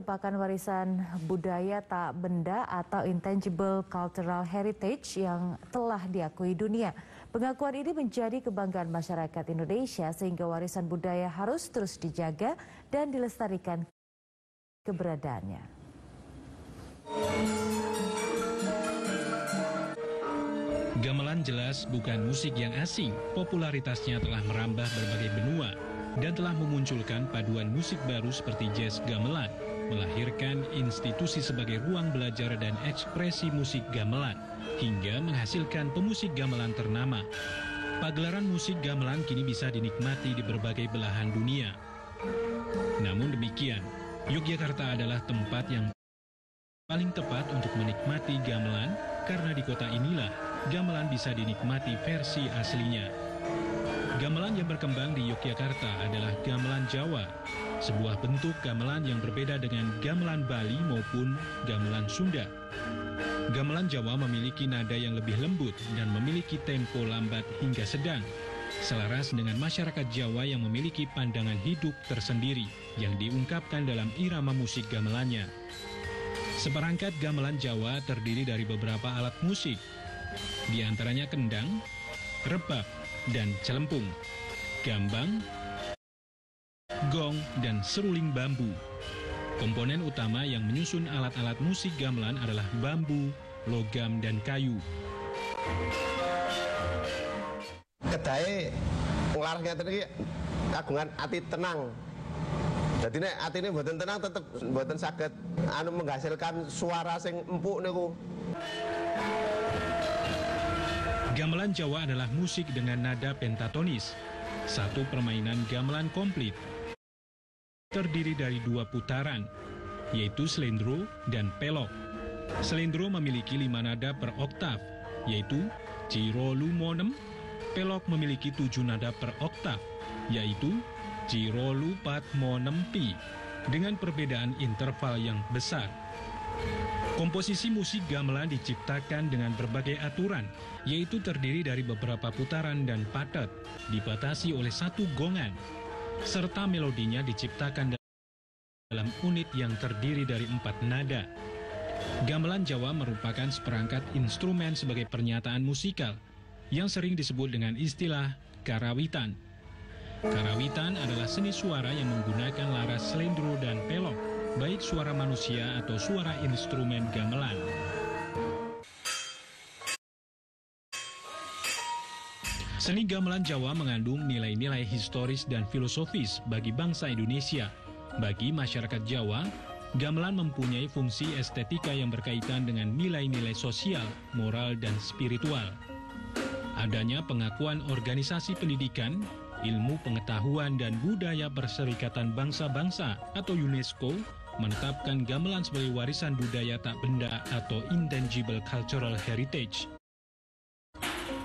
merupakan warisan budaya tak benda atau intangible cultural heritage yang telah diakui dunia. Pengakuan ini menjadi kebanggaan masyarakat Indonesia sehingga warisan budaya harus terus dijaga dan dilestarikan keberadaannya. Gamelan jelas bukan musik yang asing, popularitasnya telah merambah berbagai benua dan telah memunculkan paduan musik baru seperti jazz gamelan, melahirkan institusi sebagai ruang belajar dan ekspresi musik gamelan, hingga menghasilkan pemusik gamelan ternama. Pagelaran musik gamelan kini bisa dinikmati di berbagai belahan dunia. Namun demikian, Yogyakarta adalah tempat yang paling tepat untuk menikmati gamelan karena di kota inilah gamelan bisa dinikmati versi aslinya. Gamelan yang berkembang di Yogyakarta adalah gamelan Jawa, sebuah bentuk gamelan yang berbeda dengan gamelan Bali maupun gamelan Sunda. Gamelan Jawa memiliki nada yang lebih lembut dan memiliki tempo lambat hingga sedang, selaras dengan masyarakat Jawa yang memiliki pandangan hidup tersendiri yang diungkapkan dalam irama musik gamelannya. Seperangkat gamelan Jawa terdiri dari beberapa alat musik, di antaranya kendang, rebab, dan celempung, gambang, gong, dan seruling bambu. Komponen utama yang menyusun alat-alat musik gamelan adalah bambu, logam, dan kayu. Kedae nglarang ngeten iki kagungan ati tenang. Jadi nek atine mboten tenang tetep mboten saged menghasilkan suara sing empuk niku. Gamelan Jawa adalah musik dengan nada pentatonis, satu permainan gamelan komplit. Terdiri dari dua putaran, yaitu slendro dan pelok. Slendro memiliki 5 nada per oktav, yaitu Cirolu monem. Pelok memiliki 7 nada per oktav, yaitu Cirolu pat monem pi, dengan perbedaan interval yang besar. Komposisi musik gamelan diciptakan dengan berbagai aturan, yaitu terdiri dari beberapa putaran dan patet, dibatasi oleh satu gongan, serta melodinya diciptakan dalam unit yang terdiri dari 4 nada. Gamelan Jawa merupakan seperangkat instrumen sebagai pernyataan musikal, yang sering disebut dengan istilah karawitan. Karawitan adalah seni suara yang menggunakan laras slendro dan pelok, baik suara manusia atau suara instrumen gamelan. Seni gamelan Jawa mengandung nilai-nilai historis dan filosofis bagi bangsa Indonesia. Bagi masyarakat Jawa, gamelan mempunyai fungsi estetika yang berkaitan dengan nilai-nilai sosial, moral, dan spiritual. Adanya pengakuan organisasi pendidikan, ilmu pengetahuan dan budaya Perserikatan Bangsa-Bangsa atau UNESCO menetapkan gamelan sebagai warisan budaya tak benda atau intangible cultural heritage.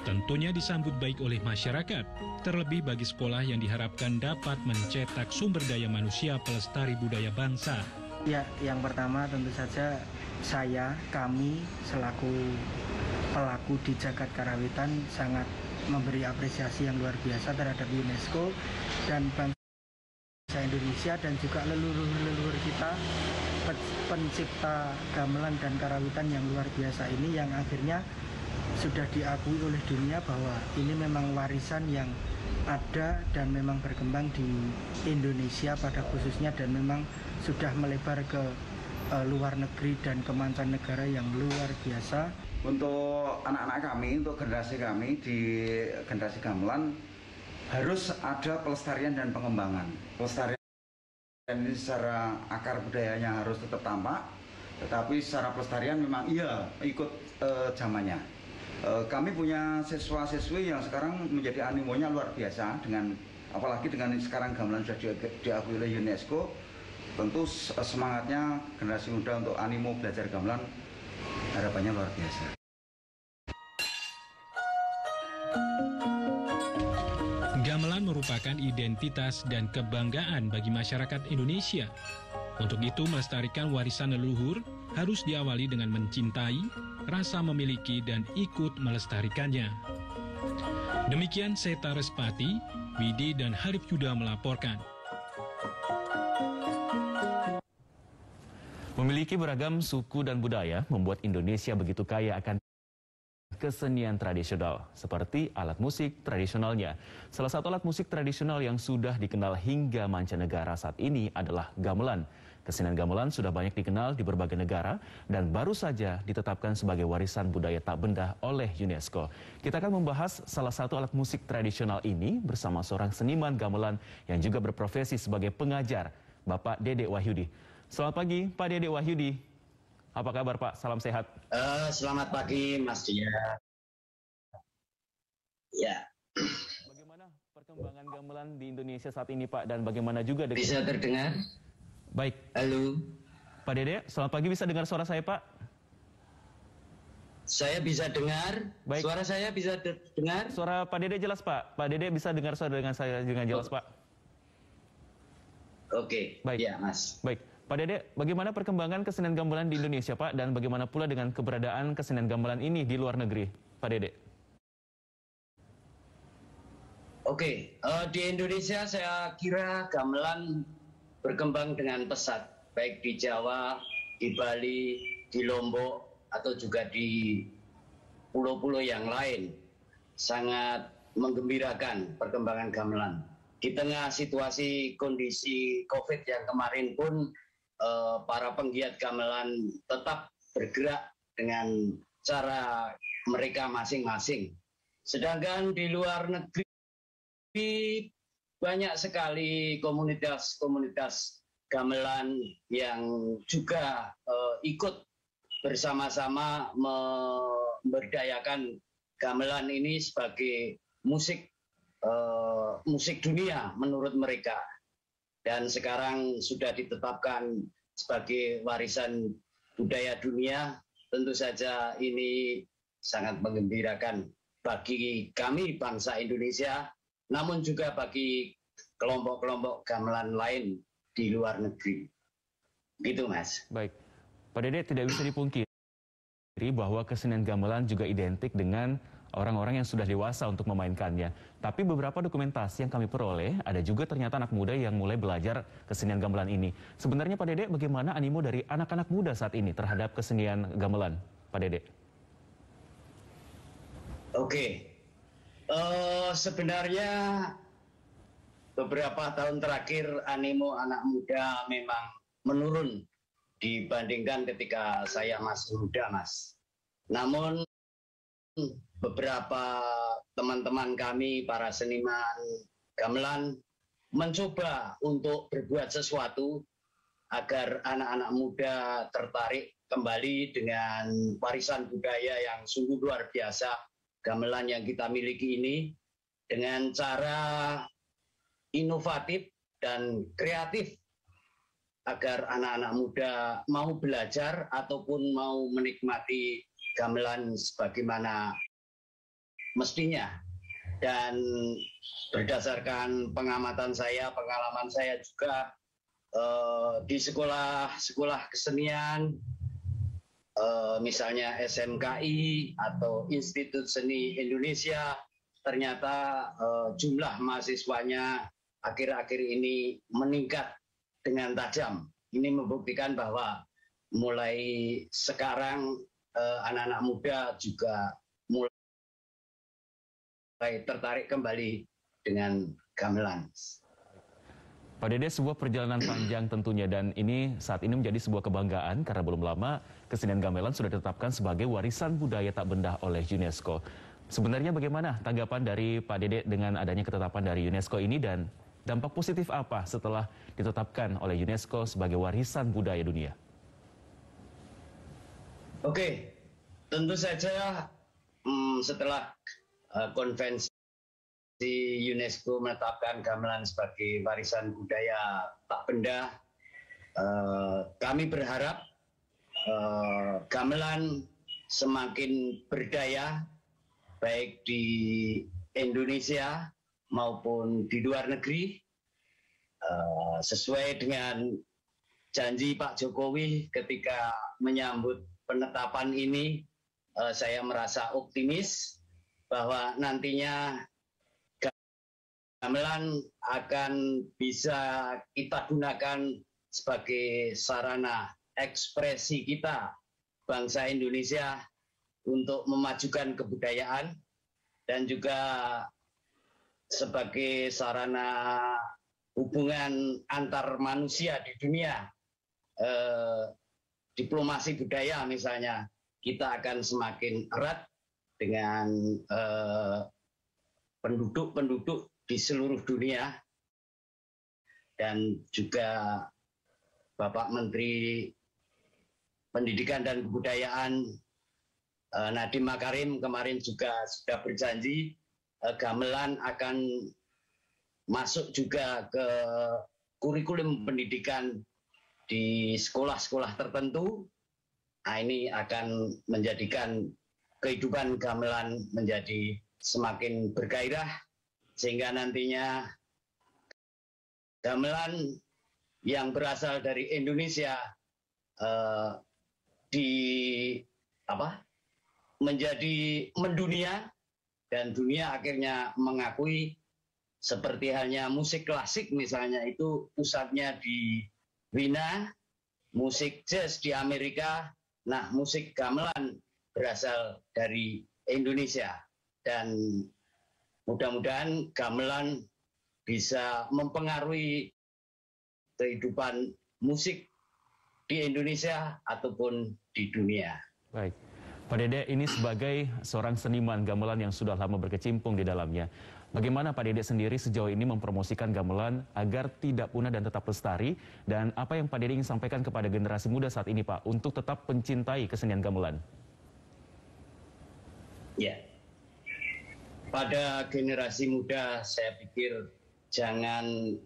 Tentunya disambut baik oleh masyarakat, terlebih bagi sekolah yang diharapkan dapat mencetak sumber daya manusia pelestari budaya bangsa. Ya, yang pertama tentu saja kami selaku pelaku di Jagat Karawitan sangat memberi apresiasi yang luar biasa terhadap UNESCO dan bangsa Indonesia dan juga leluhur-leluhur kita, pencipta gamelan dan karawitan yang luar biasa ini yang akhirnya sudah diakui oleh dunia bahwa ini memang warisan yang ada dan memang berkembang di Indonesia pada khususnya dan memang sudah melebar ke luar negeri dan ke mancanegara yang luar biasa. Untuk anak-anak kami, untuk generasi kami di generasi gamelan harus ada pelestarian dan pengembangan. Pelestarian ini secara akar budayanya harus tetap tampak, tetapi secara pelestarian memang ikut zamannya. Kami punya siswa-siswi yang sekarang menjadi animonya luar biasa dengan apalagi dengan sekarang gamelan sudah diakui oleh UNESCO. Tentu semangatnya generasi muda untuk animo belajar gamelan harapannya luar biasa. Gamelan merupakan identitas dan kebanggaan bagi masyarakat Indonesia. Untuk itu, melestarikan warisan leluhur harus diawali dengan mencintai, rasa memiliki, dan ikut melestarikannya. Demikian Seta Respati, Widi, dan Harif Yuda melaporkan. Memiliki beragam suku dan budaya membuat Indonesia begitu kaya akan kesenian tradisional, seperti alat musik tradisionalnya. Salah satu alat musik tradisional yang sudah dikenal hingga mancanegara saat ini adalah gamelan. Kesenian gamelan sudah banyak dikenal di berbagai negara dan baru saja ditetapkan sebagai warisan budaya tak benda oleh UNESCO. Kita akan membahas salah satu alat musik tradisional ini bersama seorang seniman gamelan yang juga berprofesi sebagai pengajar, Bapak Dede Wahyudi. Selamat pagi, Pak Dede Wahyudi. Apa kabar, Pak? Salam sehat. Selamat pagi, Mas Dia. Ya. Bagaimana perkembangan gamelan di Indonesia saat ini, Pak? Dan bagaimana juga dengan... Bisa terdengar? Baik. Halo. Pak Dede, selamat pagi. Bisa dengar suara saya, Pak? Saya bisa dengar. Baik. Suara saya bisa dengar? Suara Pak Dede jelas, Pak. Pak Dede bisa dengar suara dengan saya dengan jelas, Pak? Oke. Baik. Ya, Mas. Baik. Pak Dede, bagaimana perkembangan kesenian gamelan di Indonesia, Pak? Dan bagaimana pula dengan keberadaan kesenian gamelan ini di luar negeri, Pak Dede? Oke. Di Indonesia saya kira gamelan berkembang dengan pesat. Baik di Jawa, di Bali, di Lombok, atau juga di pulau-pulau yang lain. Sangat menggembirakan perkembangan gamelan. Di tengah situasi kondisi COVID yang kemarin pun, para penggiat gamelan tetap bergerak dengan cara mereka masing-masing. Sedangkan di luar negeri banyak sekali komunitas-komunitas gamelan yang juga ikut bersama-sama memberdayakan gamelan ini sebagai musik dunia menurut mereka. Dan sekarang sudah ditetapkan sebagai warisan budaya dunia. Tentu saja ini sangat menggembirakan bagi kami bangsa Indonesia, namun juga bagi kelompok-kelompok gamelan lain di luar negeri. Gitu, Mas. Baik. Pak Dede, tidak bisa dipungkiri bahwa kesenian gamelan juga identik dengan orang-orang yang sudah dewasa untuk memainkannya. Tapi beberapa dokumentasi yang kami peroleh, ada juga ternyata anak muda yang mulai belajar kesenian gamelan ini. Sebenarnya Pak Dede, bagaimana animo dari anak-anak muda saat ini terhadap kesenian gamelan, Pak Dede? Oke. Sebenarnya beberapa tahun terakhir animo anak muda memang menurun dibandingkan ketika saya masih muda, Mas. Namun beberapa teman-teman kami, para seniman gamelan, mencoba untuk berbuat sesuatu agar anak-anak muda tertarik kembali dengan warisan budaya yang sungguh luar biasa gamelan yang kita miliki ini, dengan cara inovatif dan kreatif agar anak-anak muda mau belajar ataupun mau menikmati gamelan sebagaimana mestinya. Dan berdasarkan pengamatan saya, pengalaman saya juga di sekolah-sekolah kesenian, misalnya SMKI atau Institut Seni Indonesia, ternyata jumlah mahasiswanya akhir-akhir ini meningkat dengan tajam. Ini membuktikan bahwa mulai sekarang anak-anak muda juga mulai tertarik kembali dengan gamelan. Pak Dede, sebuah perjalanan panjang tentunya, dan ini saat ini menjadi sebuah kebanggaan karena belum lama kesenian gamelan sudah ditetapkan sebagai warisan budaya tak benda oleh UNESCO. Sebenarnya bagaimana tanggapan dari Pak Dede dengan adanya ketetapan dari UNESCO ini, dan dampak positif apa setelah ditetapkan oleh UNESCO sebagai warisan budaya dunia? Oke, tentu saja setelah konvensi UNESCO menetapkan gamelan sebagai warisan budaya tak benda, kami berharap gamelan semakin berdaya baik di Indonesia maupun di luar negeri, sesuai dengan janji Pak Jokowi ketika menyambut penetapan ini. Saya merasa optimis bahwa nantinya gamelan akan bisa kita gunakan sebagai sarana ekspresi kita bangsa Indonesia untuk memajukan kebudayaan dan juga sebagai sarana hubungan antar manusia di dunia, diplomasi budaya misalnya, kita akan semakin erat dengan penduduk-penduduk di seluruh dunia. Dan juga Bapak Menteri Pendidikan dan Kebudayaan Nadiem Makarim kemarin juga sudah berjanji gamelan akan masuk juga ke kurikulum pendidikan di sekolah-sekolah tertentu. Nah, ini akan menjadikan kehidupan gamelan menjadi semakin bergairah, sehingga nantinya gamelan yang berasal dari Indonesia menjadi mendunia, dan dunia akhirnya mengakui, seperti halnya musik klasik misalnya, itu pusatnya di Wina, musik jazz di Amerika. Nah, musik gamelan berasal dari Indonesia, dan mudah-mudahan gamelan bisa mempengaruhi kehidupan musik di Indonesia ataupun di dunia. Baik, Pak Dede, ini sebagai seorang seniman gamelan yang sudah lama berkecimpung di dalamnya, bagaimana Pak Dede sendiri sejauh ini mempromosikan gamelan agar tidak punah dan tetap lestari? Dan apa yang Pak Dede ingin sampaikan kepada generasi muda saat ini, Pak, untuk tetap mencintai kesenian gamelan? Ya, pada generasi muda saya pikir jangan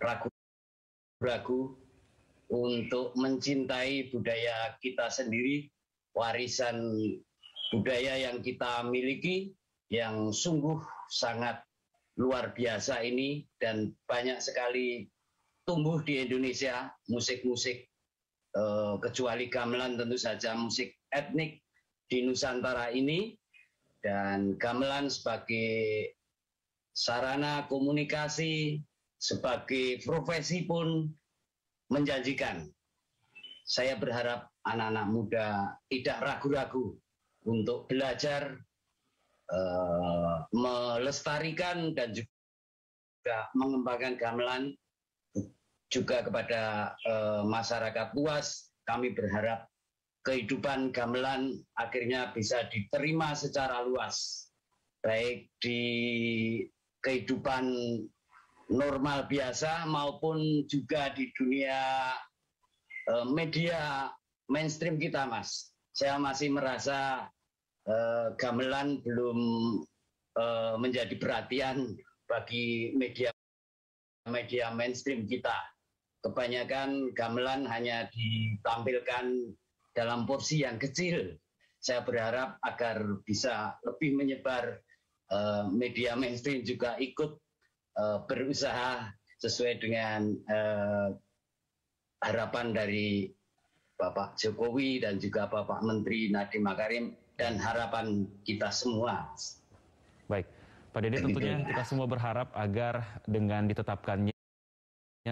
ragu-ragu untuk mencintai budaya kita sendiri, warisan budaya yang kita miliki yang sungguh sangat luar biasa ini, dan banyak sekali tumbuh di Indonesia musik-musik, kecuali gamelan tentu saja musik etnik di Nusantara ini, dan gamelan sebagai sarana komunikasi, sebagai profesi pun menjanjikan. Saya berharap anak-anak muda tidak ragu-ragu untuk belajar, melestarikan dan juga mengembangkan gamelan. Juga kepada masyarakat luas, kami berharap kehidupan gamelan akhirnya bisa diterima secara luas, baik di kehidupan normal biasa maupun juga di dunia media mainstream kita, Mas. Saya masih merasa gamelan belum menjadi perhatian bagi media mainstream kita. Kebanyakan gamelan hanya ditampilkan dalam porsi yang kecil. Saya berharap agar bisa lebih menyebar, media mainstream juga ikut berusaha sesuai dengan harapan dari Bapak Jokowi dan juga Bapak Menteri Nadiem Makarim, dan harapan kita semua. Baik, Pak Dede, tentunya kita semua berharap agar dengan ditetapkannya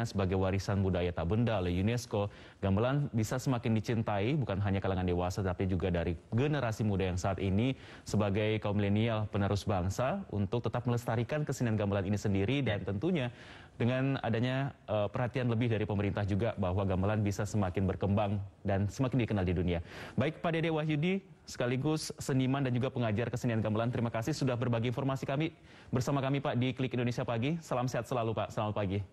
sebagai warisan budaya tak benda oleh UNESCO, gamelan bisa semakin dicintai bukan hanya kalangan dewasa tapi juga dari generasi muda yang saat ini sebagai kaum milenial penerus bangsa untuk tetap melestarikan kesenian gamelan ini sendiri, dan tentunya dengan adanya perhatian lebih dari pemerintah juga bahwa gamelan bisa semakin berkembang dan semakin dikenal di dunia. Baik, Pak Dede Wahyudi sekaligus seniman dan juga pengajar kesenian gamelan, terima kasih sudah berbagi informasi bersama kami Pak di Klik Indonesia Pagi. Salam sehat selalu Pak, selamat pagi.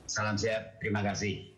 Salam sehat, terima kasih.